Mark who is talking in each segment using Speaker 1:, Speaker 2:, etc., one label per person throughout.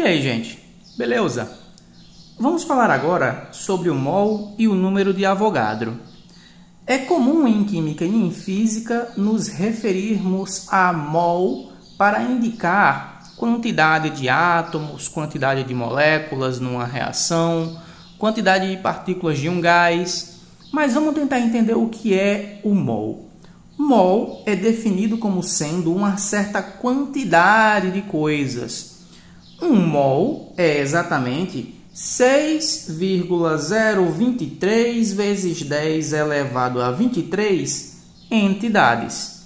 Speaker 1: aí, gente? Beleza? Vamos falar agora sobre o mol e o número de Avogadro. É comum em química e em física nos referirmos a mol para indicar quantidade de átomos, quantidade de moléculas numa reação, quantidade de partículas de um gás. Mas vamos tentar entender o que é o mol. Mol é definido como sendo uma certa quantidade de coisas. Um mol é exatamente 6,023 vezes 10 elevado a 23 entidades.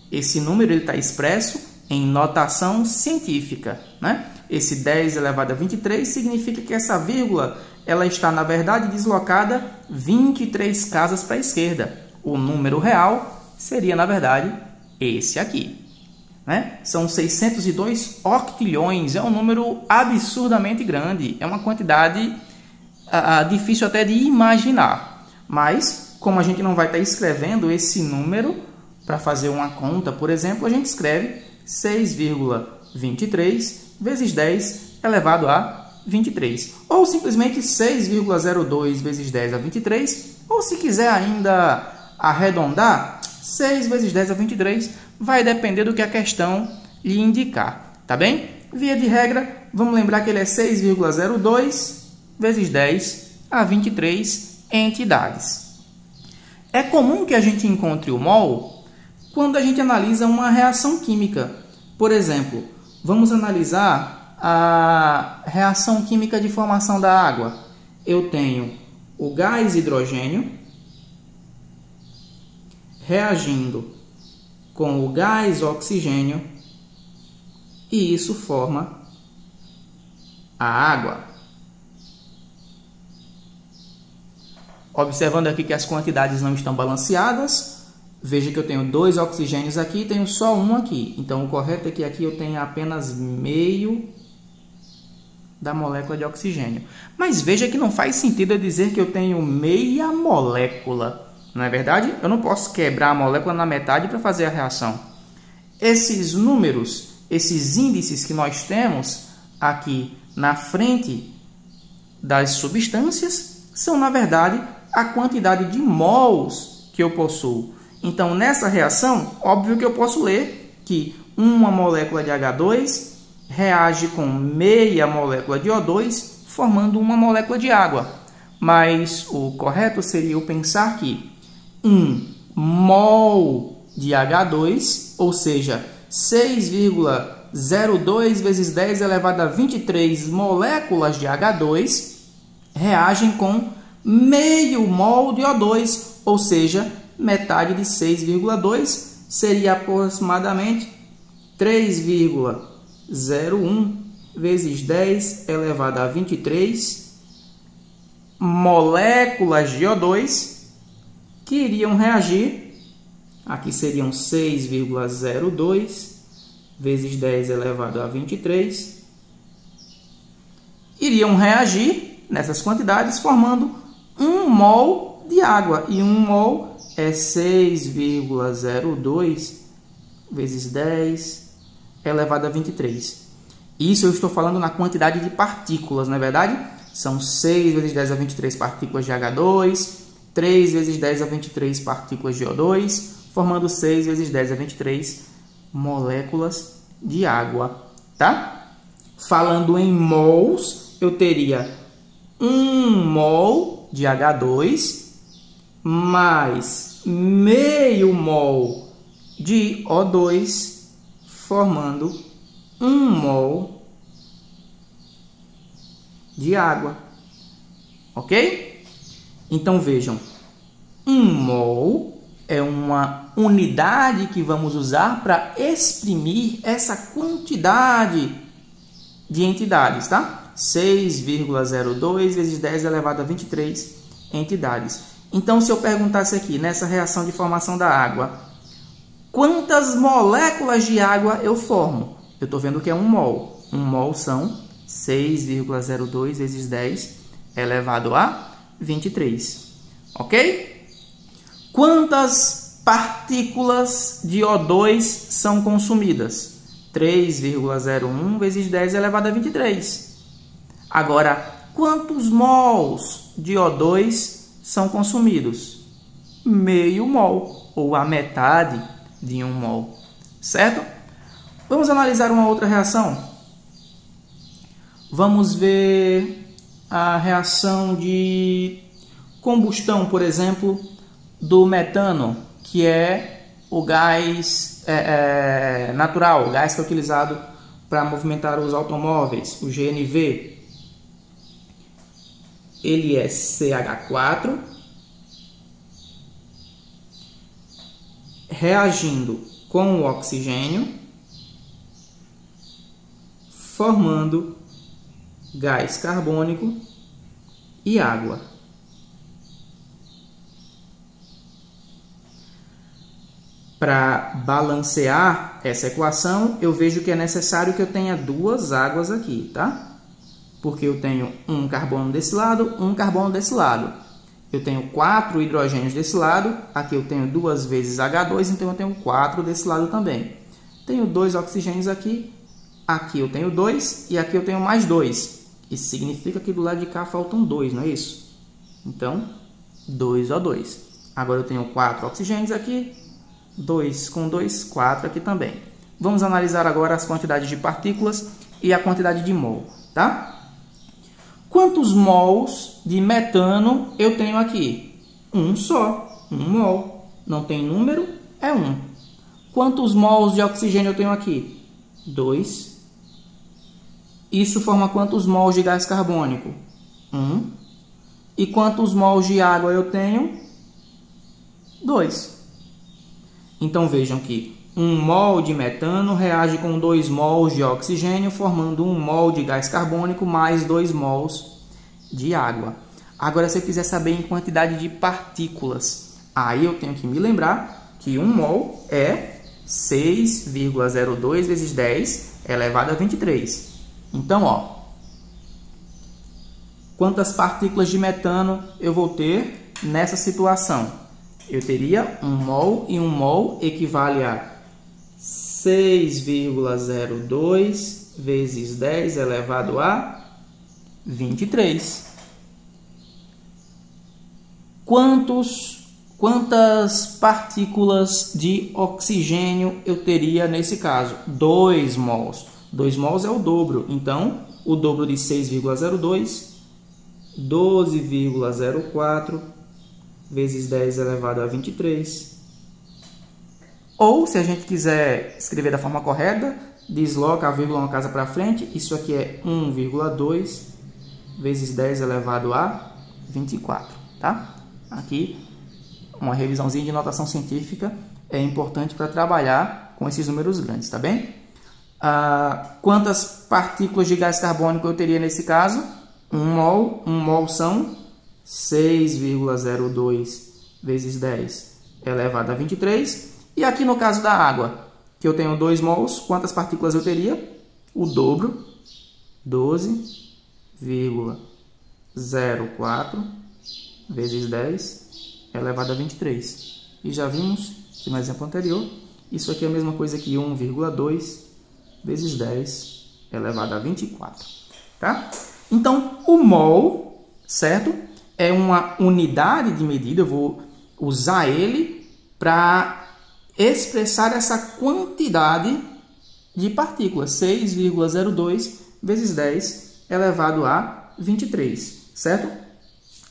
Speaker 1: Esse número está expresso em notação científica, né? Esse 10 elevado a 23 significa que essa vírgula ela está, na verdade, deslocada 23 casas para a esquerda. O número real seria, na verdade, esse aqui, né? São 602 octilhões, é um número absurdamente grande, é uma quantidade difícil até de imaginar. Mas, como a gente não vai estar escrevendo esse número para fazer uma conta, por exemplo, a gente escreve 6,23 vezes 10 elevado a 23. Ou simplesmente 6,02 vezes 10 a 23, ou se quiser ainda arredondar, 6 vezes 10 a 23, vai depender do que a questão lhe indicar, tá bem? Via de regra, vamos lembrar que ele é 6,02 vezes 10 a 23 entidades. É comum que a gente encontre o mol quando a gente analisa uma reação química. Por exemplo, vamos analisar a reação química de formação da água. Eu tenho o gás hidrogênio reagindo com o gás oxigênio e isso forma a água. Observando aqui que as quantidades não estão balanceadas, veja que eu tenho 2 oxigênios aqui e tenho só um aqui. Então, o correto é que aqui eu tenho apenas meio da molécula de oxigênio. Mas veja que não faz sentido eu dizer que eu tenho meia molécula. Não é verdade? Eu não posso quebrar a molécula na metade para fazer a reação. Esses números, esses índices que nós temos aqui na frente das substâncias, são, na verdade, a quantidade de mols que eu possuo. Então, nessa reação, óbvio que eu posso ler que uma molécula de H2 reage com meia molécula de O2, formando uma molécula de água. Mas o correto seria eu pensar que 1 mol de H2, ou seja, 6,02 vezes 10 elevado a 23 moléculas de H2, reagem com meio mol de O2, ou seja, metade de 6,2 seria aproximadamente 3,01 vezes 10 elevado a 23 moléculas de O2 que iriam reagir, aqui seriam 6,02 vezes 10 elevado a 23, iriam reagir nessas quantidades formando 1 mol de água, e 1 mol é 6,02 vezes 10 elevado a 23. Isso eu estou falando na quantidade de partículas, não é verdade? São 6 vezes 10 a 23 partículas de H2, 3 vezes 10 a 23 partículas de O2, formando 6 vezes 10 a 23 moléculas de água, tá? Falando em mols, eu teria 1 mol de H2 mais meio mol de O2, formando 1 mol de água, ok? Então vejam, 1 mol é uma unidade que vamos usar para exprimir essa quantidade de entidades, tá? 6,02 vezes 10 elevado a 23 entidades. Então, se eu perguntasse aqui, nessa reação de formação da água, quantas moléculas de água eu formo? Eu estou vendo que é 1 mol. 1 mol são 6,02 vezes 10 elevado a 23. Ok? Quantas partículas de O2 são consumidas? 3,01 vezes 10 elevado a 23. Agora, quantos mols de O2 são consumidos? Meio mol, ou a metade de 1 mol, certo? Vamos analisar uma outra reação. Vamos ver a reação de combustão, por exemplo, do metano, que é o gás natural, o gás que é utilizado para movimentar os automóveis, o GNV. Ele é CH4, reagindo com o oxigênio, formando gás carbônico e água. Para balancear essa equação, eu vejo que é necessário que eu tenha duas águas aqui, tá? Porque eu tenho um carbono desse lado, um carbono desse lado. Eu tenho 4 hidrogênios desse lado, aqui eu tenho 2 vezes H2, então eu tenho 4 desse lado também. Tenho 2 oxigênios aqui, aqui eu tenho 2 e aqui eu tenho mais 2. Isso significa que do lado de cá faltam 2, não é isso? Então, 2O2. Agora eu tenho 4 oxigênios aqui, 2 com 2, 4 aqui também. Vamos analisar agora as quantidades de partículas e a quantidade de mol, tá? Quantos mols de metano eu tenho aqui? Um só, 1 mol. Não tem número, é 1. Quantos mols de oxigênio eu tenho aqui? 2. Isso forma quantos mols de gás carbônico? 1. E quantos mols de água eu tenho? 2. Então vejam que 1 mol de metano reage com 2 mols de oxigênio, formando 1 mol de gás carbônico mais 2 mols de água. Agora, se eu quiser saber em quantidade de partículas, aí eu tenho que me lembrar que 1 mol é 6,02 vezes 10 elevado a 23. Então, ó, quantas partículas de metano eu vou ter nessa situação? Eu teria 1 mol e 1 mol equivale a 6,02 vezes 10 elevado a 23. Quantas partículas de oxigênio eu teria nesse caso? 2 mols. 2 mols é o dobro. Então, o dobro de 6,02, 12,04 vezes 10 elevado a 23. Ou, se a gente quiser escrever da forma correta, desloca a vírgula uma casa para frente. Isso aqui é 1,2 vezes 10 elevado a 24. Tá? Aqui, uma revisãozinha de notação científica é importante para trabalhar com esses números grandes, tá bem? Quantas partículas de gás carbônico eu teria nesse caso? 1 mol. 1 mol são 6,02 vezes 10 elevado a 23. E aqui no caso da água, que eu tenho 2 mols, quantas partículas eu teria? O dobro, 12,04 vezes 10 elevado a 23. E já vimos que no exemplo anterior, isso aqui é a mesma coisa que 1,2 vezes 10 elevado a 24. Tá? Então, o mol, certo? É uma unidade de medida, eu vou usar ele para expressar essa quantidade de partículas, 6,02 vezes 10 elevado a 23, certo?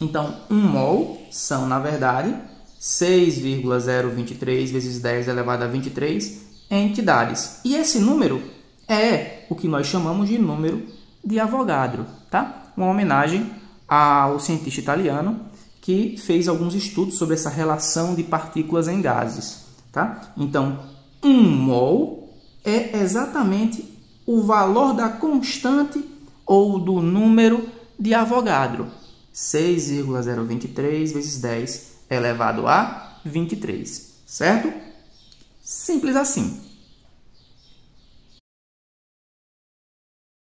Speaker 1: Então, 1 mol são, na verdade, 6,023 vezes 10 elevado a 23 entidades. E esse número é o que nós chamamos de número de Avogadro, tá? Uma homenagem ao cientista italiano que fez alguns estudos sobre essa relação de partículas em gases. Tá? Então, 1 mol é exatamente o valor da constante ou do número de Avogadro. 6,023 vezes 10 elevado a 23. Certo? Simples assim.